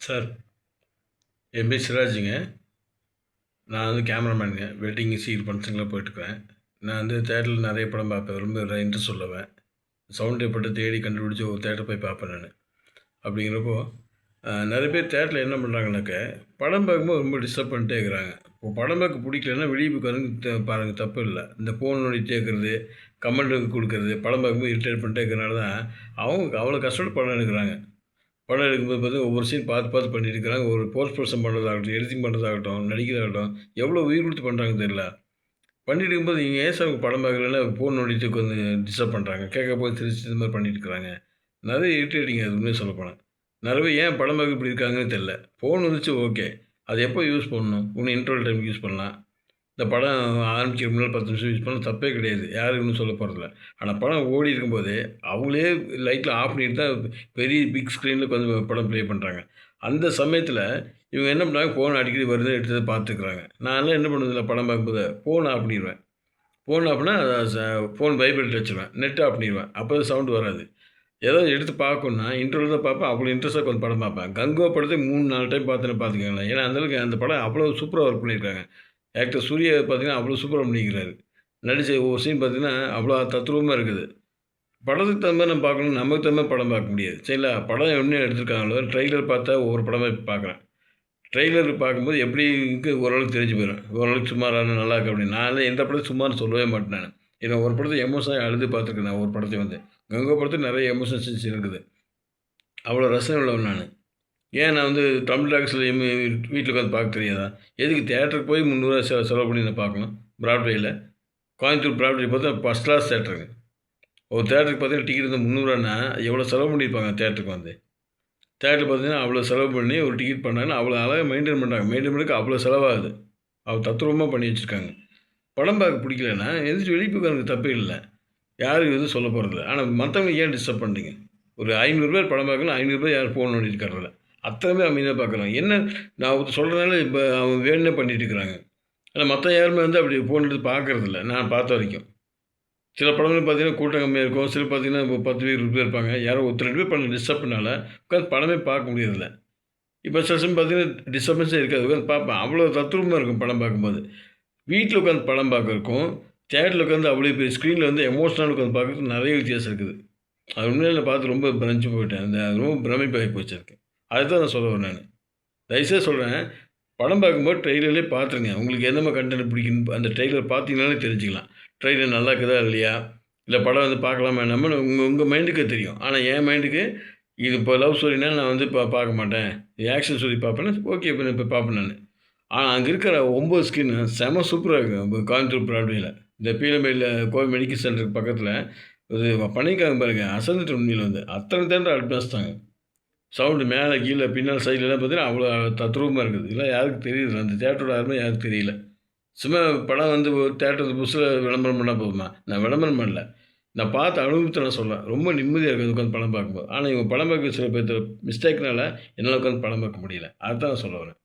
Sir, என் பேர் சிராஜுங்க. நான் வந்து கேமராமேனுங்க. வெட்டிங், சீர் ஃபங்க்ஷன்லாம் போயிட்டுருக்கிறேன். நான் வந்து தியேட்டரில் நிறைய படம் பார்ப்பேன். ரொம்ப இன்ட்ரெஸ்ட் உள்ளவன். சவுண்ட் எப்போட்ட தேடி கண்டுபிடிச்சி ஒரு தியேட்டர் போய் பார்ப்பேன் நான். அப்படிங்கிறப்போ நிறைய பேர் தியேட்டரில் என்ன பண்ணுறாங்கனாக்க, படம் பார்க்கும்போது ரொம்ப டிஸ்டர்ப் பண்ணிட்டே இருக்கிறாங்க. இப்போ படம் பார்க்க பிடிக்கலன்னா வெளியே போய் உட்காந்து பாருங்கள், தப்பு இல்லை. இந்த ஃபோன் நோண்டிகிட்டே இருக்கிறது, கமெண்ட் கொடுக்கறது, படம் பார்க்கும்போது இரிட்டேட் பண்ணிட்டே இருக்கிறனால தான் அவங்க அவ்வளோ கஷ்டப்பட்டு படம் எடுக்கிறாங்க. படம் எடுக்கும்போது பார்த்தீங்கன்னா, ஒவ்வொரு சீன் பார்த்து பண்ணிட்டு இருக்கிறாங்க. ஒரு போஸ்ட் ப்ரொடக்ஷன் பண்ணுறதாகட்டும், எடிட்டிங் பண்ணுறதாகட்டும், நடிக்கிறதாகட்டும், எவ்வளோ உயிர் கொடுத்து பண்ணுறாங்க தெரியல. பண்ணிட்டு இருக்கும்போது நீங்கள் ஏன் சார் படம் பார்க்கலன்னா ஃபோன் நோண்டிட்டு உட்காந்து டிஸ்டர்ப் பண்ணுறாங்க. கேட்க போய் திருச்சி இந்த மாதிரி பண்ணிட்டு இருக்கிறாங்க. நிறைய இரிட்டேட்டிங் அது உண்மையை சொல்லப்போனால். நிறைய பேர் ஏன் படம் பார்க்க இப்படி இருக்காங்கன்னு தெரியல. ஃபோன் வந்துச்சு ஓகே. அது எப்போ யூஸ் பண்ணணும்? இன்னும் இன்டர்வல் டைமுக்கு யூஸ் பண்ணலாம். இந்த படம் ஆரம்பிக்கிறதுக்கு முன்னாடி 10 நிமிஷம் யூஸ் பண்ணால் தப்பே கிடையாது. யாரும் இன்னும் சொல்ல போகிறதில்ல. ஆனால் படம் ஓடி இருக்கும்போதே அவங்களே லைட்டில் ஆஃப் பண்ணிட்டு தான் பெரிய பிக் ஸ்க்ரீனில் கொஞ்சம் படம் ப்ளே பண்ணுறாங்க. அந்த சமயத்தில் இவங்க என்ன பண்ணுறாங்க, ஃபோன் அடிக்கடி வருது எடுத்து பார்த்துக்குறாங்க. நான்லாம் என்ன பண்ணுறதில்ல, படம் பார்க்கும்போது ஃபோன் ஆஃப் பண்ணிடுவேன். ஃபோன் ஆஃப்னா ஃபோன் வைப்ரேட் வச்சுருவேன். நெட் ஆஃப் பண்ணிடுவேன். அப்போ தான் சவுண்டு வராது. ஏதாவது எடுத்து பார்க்கணுன்னா இன்டர்வல் தான் பார்ப்பேன். அவ்வளோ இன்ட்ரெஸ்ட்டாக கொஞ்சம் படம் பார்ப்பேன். கங்கோ படத்தை 3, 4 டைம் பார்த்தேன்னு பார்த்துக்கங்களேன். ஏன்னா அந்தளவுக்கு அந்த படம் அவ்வளோ சூப்பராக ஒர்க் பண்ணியிருக்காங்க. ஆக்டர் சூர்யா பார்த்தீங்கன்னா அவ்வளோ சூப்பராக பண்ணிக்கிறாரு. நடித்த ஒவ்வொரு சீன் பார்த்தீங்கன்னா அவ்வளோ தத்ரூபமாக இருக்குது. படத்துக்கு தகுந்த மாதிரி நம்ம பார்க்கணும், நமக்கு தகுந்த மாதிரி படம் பார்க்க முடியாது. சரிங்களா? படம் என்ன எடுத்திருக்காங்களோ ட்ரெய்லர் பார்த்தா ஒவ்வொரு படமாக பார்க்குறேன். ட்ரெய்லர் பார்க்கும்போது எப்படி இருக்குது ஓரளவுக்கு தெரிஞ்சு போயிடும். ஓரளவுக்கு சுமாரான நல்லா இருக்குது அப்படின்னு. நான் எந்த படத்தையும் சும்மான்னு சொல்லவே மாட்டேன் நான். ஏன்னா ஒரு படத்தை எமோஷனாக அழுது பார்த்துருக்கேன் நான். ஒரு படத்தை வந்து கங்கா படத்தில் நிறைய எமோஷன் சீன்ஸ் இருக்குது. அவ்வளோ ரசனை உள்ளவன் நான். ஏன் நான் வந்து தமிழ் டாக்ஸில் வீட்டில் உட்காந்து பார்க்க தெரியாதா? எதுக்கு தியேட்டருக்கு போய் 300 செலவு பண்ணி நான் பார்க்கணும்? பிராட்வேயில் கோயம்புத்தூர் பிராட்வே பார்த்தா ஃபஸ்ட் கிளாஸ் தியேட்டருங்க. ஒரு தியேட்டருக்கு பார்த்தீங்கன்னா டிக்கெட் வந்து 300 எவ்வளோ செலவு பண்ணியிருப்பாங்க தியேட்டருக்கு வந்து. தியேட்டர் பார்த்தீங்கன்னா அவ்வளோ செலவு பண்ணி ஒரு டிக்கெட் பண்ணாங்கன்னா அவ்வளோ அழகாக மெயின்டைன் பண்ணுறாங்க. மெயின்டைன் பண்ணுறதுக்கு அவ்வளோ செலவாகுது. அவ்வளோ தத்ரூபமாக பண்ணி வச்சுருக்காங்க. படம் பார்க்க பிடிக்கலன்னா எந்திரிச்சு வெளியே போய் எனக்கு தப்பே இல்லை. யாரும் எதுவும் சொல்ல போகிறதில்ல. ஆனால் மற்றவங்க ஏன் டிஸ்டர்ப் பண்ணுறீங்க? ஒரு 500 பேர் படம் பார்க்கணும், 500 பேர் யாரும் ஃபோன் நோண்டிட்டு இருக்கிறதில்ல. அத்தனை பேர் அமைதியாக பார்க்குறாங்க. என்ன நான் சொல்கிறதுனால இப்போ அவங்க வேணும்னே பண்ணிட்டு இருக்கிறாங்க. ஆனால் மற்ற யாருமே வந்து அப்படி ஃபோன் எடுத்து பார்க்குறதில்ல நான் பார்த்த வரைக்கும். சில படங்கள் பார்த்தீங்கன்னா கூட்டம் கம்மியாக இருக்கும். சில பார்த்தீங்கன்னா இப்போ 10 பேர் 20 பேர் இருப்பாங்க. யாரோ ஒருத்தர் 2 பேர் பண்ண டிஸ்டர்ப்னால உட்காந்து படமே பார்க்க முடியறதில்ல. இப்போ சில சமயம் பார்த்தீங்கன்னா டிஸ்டர்பன்ஸே இருக்காது. உட்காந்து பார்ப்பேன். அவ்வளோ தத்ரூபமாக இருக்கும் படம் பார்க்கும்போது. வீட்டில் உட்காந்து படம் பார்க்குறதுக்கும் தியேட்டரில் உட்காந்து அவ்வளோ பெரிய ஸ்க்ரீனில் வந்து எமோஷனல் உட்காந்து பார்க்குறதுக்கு நிறைய வித்தியாசம் இருக்குது. அது உண்மையில நான் பார்த்து ரொம்ப பிரமிச்சு போயிட்டேன். அந்த ரொம்ப பிரமிப்பாகி போச்சு எனக்கு. அதுதான் நான் சொல்ல வரேன் நான். தயவுசெய்து சொல்கிறேன், படம் பார்க்கும்போது ட்ரெய்லர்லேயே பார்த்துருங்க. உங்களுக்கு எந்த மாதிரி கண்டென்ட் பிடிக்குன்னு அந்த ட்ரெய்லர் பார்த்தீங்கனாலே தெரிஞ்சுக்கலாம். ட்ரெய்லர் நல்லா இருக்குதா இல்லையா? இல்லை படம் வந்து பார்க்கலாமா வேணாமான்னு உங்கள் மைண்டுக்கே தெரியும். ஆனால் என் மைண்டுக்கு இது இப்போ லவ் ஸ்டோரினா நான் வந்து இப்போ பார்க்க மாட்டேன். ஆக்ஷன் ஸ்டோரி பார்ப்பேன்னா ஓகே இப்போ பார்ப்பேன் நான். ஆனால் அங்கே இருக்கிற 9 ஸ்க்ரீனு செம சூப்பராக இருக்குது கோயம்புத்தூர் பிராட்வேயில். இந்த பீலமேடில் கோவில் மெடிக்கல் சென்டருக்கு பக்கத்தில் இது பண்ணியிருக்காங்க பாருங்க. அசந்துட்டு உண்மையில் வந்து அத்தனை தேட்டர் அட்வான்ஸ்டாங்க. சவுண்டு மேலே கீழே பின்னால் சைட்லலாம் பார்த்தீங்கன்னா அவ்வளோ தத்ரூபமாக இருக்குது. இதெல்லாம் யாருக்கும் தெரியல. அந்த தேட்டரோட யாருமே யாருக்கும் தெரியல. சும்மா படம் வந்து ஒரு தேட்டர் புதுசில் விளம்பரம் பண்ணால் போதுமா? நான் விளம்பரம் பண்ணல. நான் பார்த்த அனுபவத்தை நான் சொல்கிறேன். ரொம்ப நிம்மதியாக இருக்குது உட்காந்து படம் பார்க்கும்போது. ஆனால் இவங்க படம் பார்க்க சில பேர் மிஸ்டேக்னால என்னால் உட்காந்து படம் பார்க்க முடியல. அதுதான் நான் சொல்ல வரேன்.